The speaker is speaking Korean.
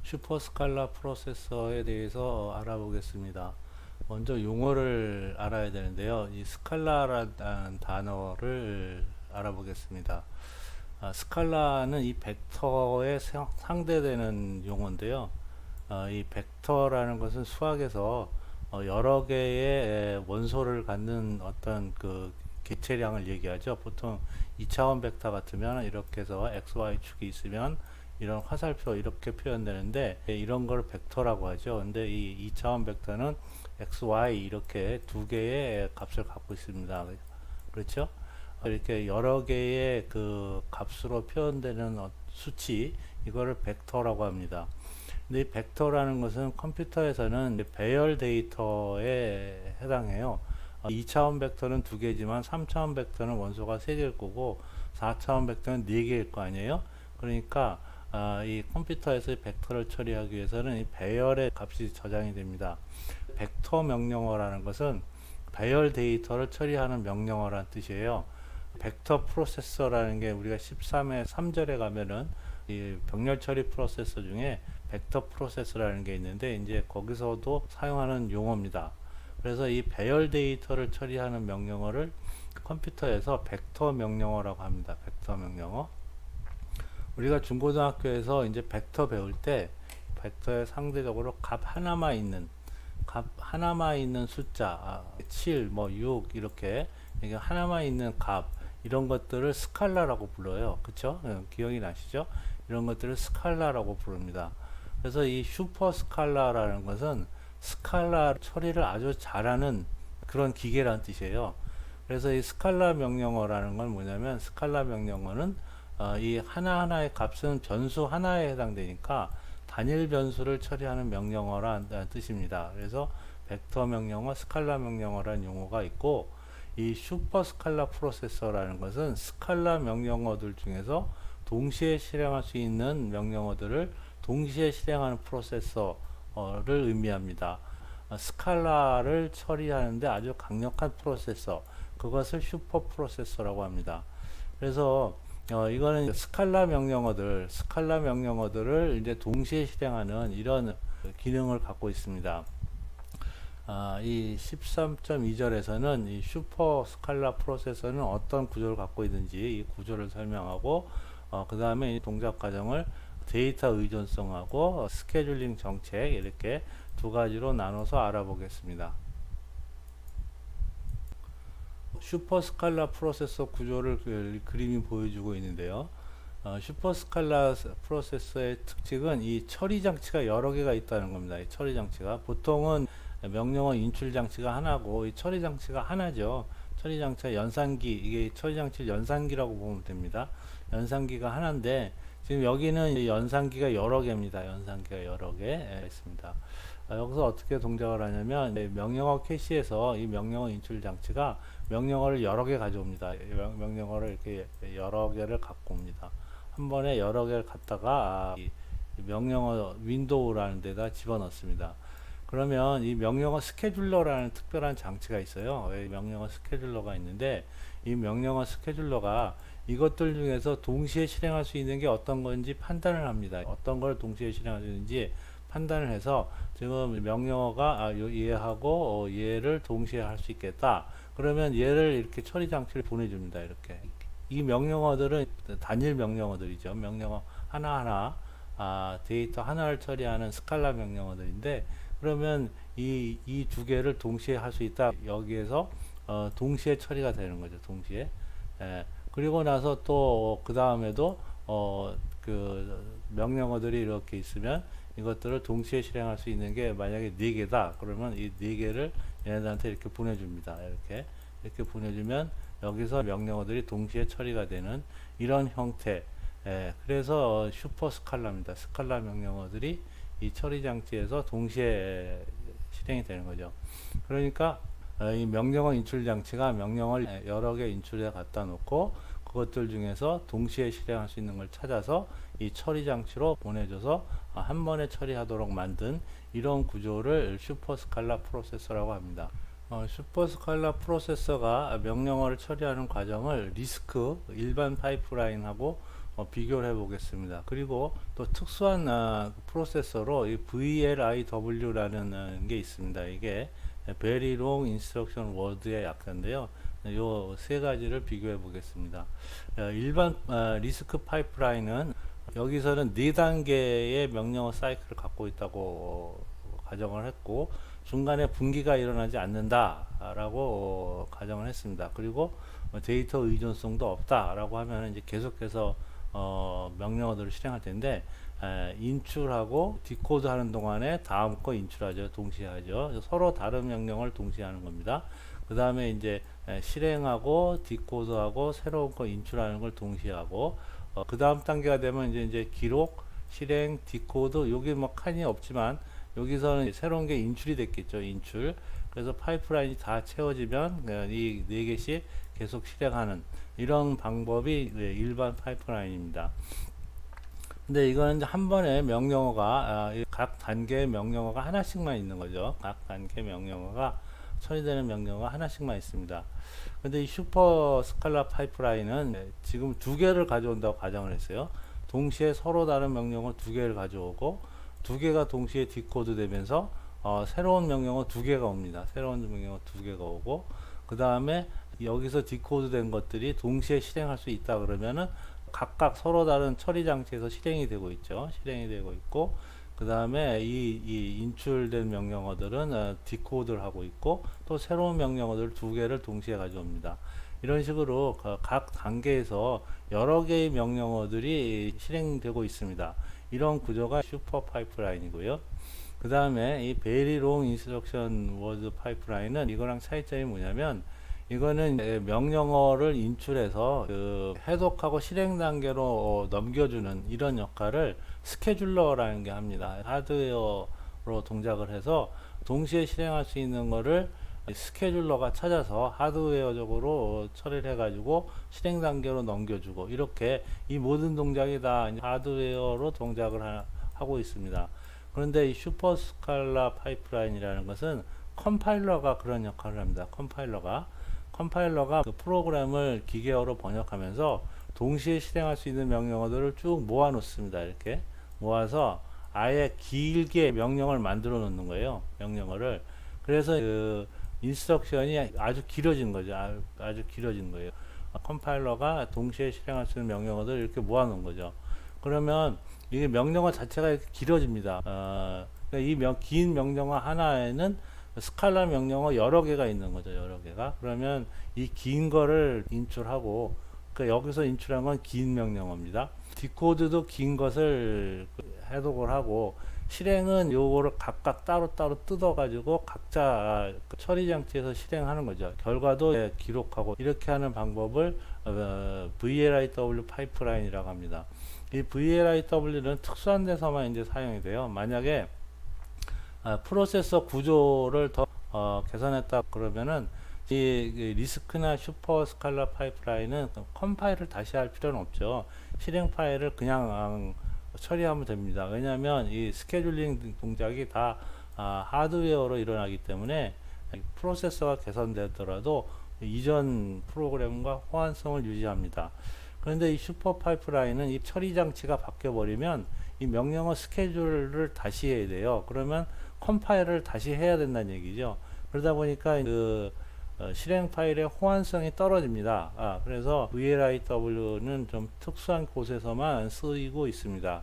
슈퍼스칼라 프로세서에 대해서 알아보겠습니다. 먼저 용어를 알아야 되는데요. 이 스칼라라는 단어를 알아보겠습니다. 스칼라는 이 벡터에 상대되는 용어인데요. 이 벡터라는 것은 수학에서 여러 개의 원소를 갖는 어떤 그 개체량을 얘기하죠. 보통 2차원 벡터 같으면 이렇게 해서 XY축이 있으면 이런 화살표 이렇게 표현되는데 이런 걸 벡터라고 하죠. 근데 이 2차원 벡터는 XY 이렇게 두 개의 값을 갖고 있습니다. 그렇죠? 이렇게 여러 개의 그 값으로 표현되는 수치 이거를 벡터라고 합니다. 근데 이 벡터라는 것은 컴퓨터에서는 배열 데이터에 해당해요. 2차원 벡터는 두 개지만 3차원 벡터는 원소가 세 개일 거고 4차원 벡터는 네 개일 거 아니에요. 그러니까 이 컴퓨터에서 벡터를 처리하기 위해서는 이 배열의 값이 저장이 됩니다. 벡터 명령어라는 것은 배열 데이터를 처리하는 명령어라는 뜻이에요. 벡터 프로세서라는 게 우리가 13회 3절에 가면은 이 병렬 처리 프로세서 중에 벡터 프로세서라는 게 있는데 이제 거기서도 사용하는 용어입니다. 그래서 이 배열 데이터를 처리하는 명령어를 컴퓨터에서 벡터 명령어라고 합니다. 벡터 명령어. 우리가 중고등학교에서 이제 벡터 배울 때 벡터에 상대적으로 값 하나만 있는 숫자 7, 뭐 6 이렇게 이게 하나만 있는 값 이런 것들을 스칼라라고 불러요. 그쵸? 기억이 나시죠? 이런 것들을 스칼라라고 부릅니다. 그래서 이 슈퍼 스칼라라는 것은 스칼라 처리를 아주 잘하는 그런 기계라는 뜻이에요. 그래서 이 스칼라 명령어라는 건 뭐냐면 스칼라 명령어는 이 하나하나의 값은 변수 하나에 해당되니까 단일 변수를 처리하는 명령어라는 뜻입니다. 그래서 벡터 명령어, 스칼라 명령어라는 용어가 있고 이 슈퍼 스칼라 프로세서라는 것은 스칼라 명령어들 중에서 동시에 실행할 수 있는 명령어들을 동시에 실행하는 프로세서를 의미합니다. 스칼라를 처리하는데 아주 강력한 프로세서, 그것을 슈퍼 프로세서라고 합니다. 그래서 이거는 스칼라 명령어들을 이제 동시에 실행하는 이런 기능을 갖고 있습니다. 이 13.2절에서는 이 슈퍼 스칼라 프로세서는 어떤 구조를 갖고 있는지 이 구조를 설명하고 그 다음에 이 동작 과정을 데이터 의존성하고 스케줄링 정책 이렇게 두 가지로 나눠서 알아보겠습니다. 슈퍼 스칼라 프로세서 구조를 그림이 보여주고 있는데요. 슈퍼 스칼라 프로세서의 특징은 이 처리 장치가 여러 개가 있다는 겁니다. 이 처리 장치가 보통은 명령어 인출 장치가 하나고 이 처리 장치가 하나죠. 처리 장치가 연산기, 이게 처리 장치를 연산기라고 보면 됩니다. 연산기가 하나인데 지금 여기는 연산기가 여러 개입니다. 연산기가 여러 개 있습니다. 여기서 어떻게 동작을 하냐면 명령어 캐시에서 이 명령어 인출 장치가 명령어를 여러 개 가져옵니다. 명령어를 이렇게 여러 개를 갖고 옵니다. 한 번에 여러 개를 갖다가 이 명령어 윈도우라는 데다 집어넣습니다. 그러면 이 명령어 스케줄러라는 특별한 장치가 있어요. 명령어 스케줄러가 있는데 이 명령어 스케줄러가 이것들 중에서 동시에 실행할 수 있는 게 어떤 건지 판단을 합니다. 어떤 걸 동시에 실행할 수 있는지 판단을 해서 지금 명령어가 얘하고 얘를 동시에 할 수 있겠다. 그러면 얘를 이렇게 처리 장치를 보내줍니다. 이렇게 이 명령어들은 단일 명령어들이죠. 명령어 하나하나 데이터 하나를 처리하는 스칼라 명령어들인데 그러면 이 두 개를 동시에 할 수 있다. 여기에서 동시에 처리가 되는 거죠. 동시에. 그리고 나서 또 그 다음에도 그 명령어들이 이렇게 있으면 이것들을 동시에 실행할 수 있는 게 만약에 4개다. 그러면 이 4개를 얘네들한테 이렇게 보내줍니다. 이렇게 보내주면 여기서 명령어들이 동시에 처리가 되는 이런 형태. 그래서 슈퍼 스칼라입니다. 스칼라 명령어들이 이 처리 장치에서 동시에 실행이 되는 거죠. 그러니까 이 명령어 인출 장치가 명령어를 여러 개 인출해 갖다 놓고 그것들 중에서 동시에 실행할 수 있는 걸 찾아서 이 처리 장치로 보내줘서 한 번에 처리하도록 만든 이런 구조를 슈퍼 스칼라 프로세서라고 합니다. 슈퍼 스칼라 프로세서가 명령어를 처리하는 과정을 리스크, 일반 파이프라인하고 비교를 해 보겠습니다. 그리고 또 특수한 프로세서로 이 VLIW라는 게 있습니다. 이게 Very Long Instruction Word의 약자인데요. 요 세 가지를 비교해 보겠습니다. 일반 리스크 파이프라인은 여기서는 4단계의 명령어 사이클을 갖고 있다고 가정을 했고, 중간에 분기가 일어나지 않는다라고 가정을 했습니다. 그리고 데이터 의존성도 없다라고 하면 이제 계속해서 명령어들을 실행할 텐데, 인출하고 디코드 하는 동안에 다음 거 인출하죠. 동시에 하죠. 서로 다른 명령을 동시에 하는 겁니다. 그 다음에 이제 실행하고 디코드하고 새로운 거 인출하는 걸 동시에 하고, 그 다음 단계가 되면 이제 기록, 실행, 디코드, 여기 뭐 칸이 없지만 여기서는 새로운 게 인출이 됐겠죠. 인출. 그래서 파이프라인이 다 채워지면 이 4개씩 계속 실행하는 이런 방법이 일반 파이프라인입니다. 근데 이거는 한 번에 명령어가 각 단계의 명령어가 하나씩만 있는 거죠. 각 단계 명령어가 처리되는 명령어가 하나씩만 있습니다. 근데 이 슈퍼 스칼라 파이프라인은 지금 2개를 가져온다고 가정을 했어요. 동시에 서로 다른 명령어 2개를 가져오고 2개가 동시에 디코드 되면서 새로운 명령어 2개가 옵니다. 새로운 명령어 2개가 오고, 그 다음에 여기서 디코드 된 것들이 동시에 실행할 수 있다 그러면은 각각 서로 다른 처리 장치에서 실행이 되고 있죠. 실행이 되고 있고, 그 다음에 이 인출된 명령어들은 디코드를 하고 있고, 또 새로운 명령어들 2개를 동시에 가져옵니다. 이런 식으로 각 단계에서 여러 개의 명령어들이 실행되고 있습니다. 이런 구조가 슈퍼 파이프라인이고요. 그 다음에 이 Very Long Instruction Word 파이프라인은 이거랑 차이점이 뭐냐면, 이거는 명령어를 인출해서 해독하고 실행 단계로 넘겨주는 이런 역할을 스케줄러라는 게 합니다. 하드웨어로 동작을 해서 동시에 실행할 수 있는 거를 스케줄러가 찾아서 하드웨어적으로 처리를 해가지고 실행 단계로 넘겨주고, 이렇게 이 모든 동작이 다 하드웨어로 동작을 하고 있습니다. 그런데 이 슈퍼스칼라 파이프라인이라는 것은 컴파일러가 그런 역할을 합니다. 컴파일러가 그 프로그램을 기계어로 번역하면서 동시에 실행할 수 있는 명령어들을 쭉 모아 놓습니다. 이렇게 모아서 아예 길게 명령을 만들어 놓는 거예요. 명령어를. 그래서 그 인스트럭션이 아주 길어진 거죠. 아주 길어진 거예요. 컴파일러가 동시에 실행할 수 있는 명령어들을 이렇게 모아 놓은 거죠. 그러면 이게 명령어 자체가 이렇게 길어집니다. 그러니까 이 긴 명령어 하나에는 스칼라 명령어 여러 개가 있는 거죠. 여러 개가. 그러면 이 긴 거를 인출하고, 그러니까 여기서 인출한 건 긴 명령어입니다. 디코드도 긴 것을 해독을 하고, 실행은 요거를 각각 따로따로 뜯어가지고 각자 처리 장치에서 실행하는 거죠. 결과도 기록하고, 이렇게 하는 방법을 VLIW 파이프라인이라고 합니다. 이 VLIW는 특수한 데서만 이제 사용이 돼요. 만약에 프로세서 구조를 더 개선했다 그러면은 이 리스크나 슈퍼 스칼라 파이프라인은 컴파일을 다시 할 필요는 없죠. 실행 파일을 그냥 처리하면 됩니다. 왜냐하면 이 스케줄링 동작이 다 하드웨어로 일어나기 때문에 프로세서가 개선되더라도 이전 프로그램과 호환성을 유지합니다. 그런데 이 슈퍼 파이프라인은 이 처리 장치가 바뀌어 버리면 이 명령어 스케줄을 다시 해야 돼요. 그러면 컴파일을 다시 해야 된다는 얘기죠. 그러다 보니까 실행 파일의 호환성이 떨어집니다. 그래서 VLIW는 좀 특수한 곳에서만 쓰이고 있습니다.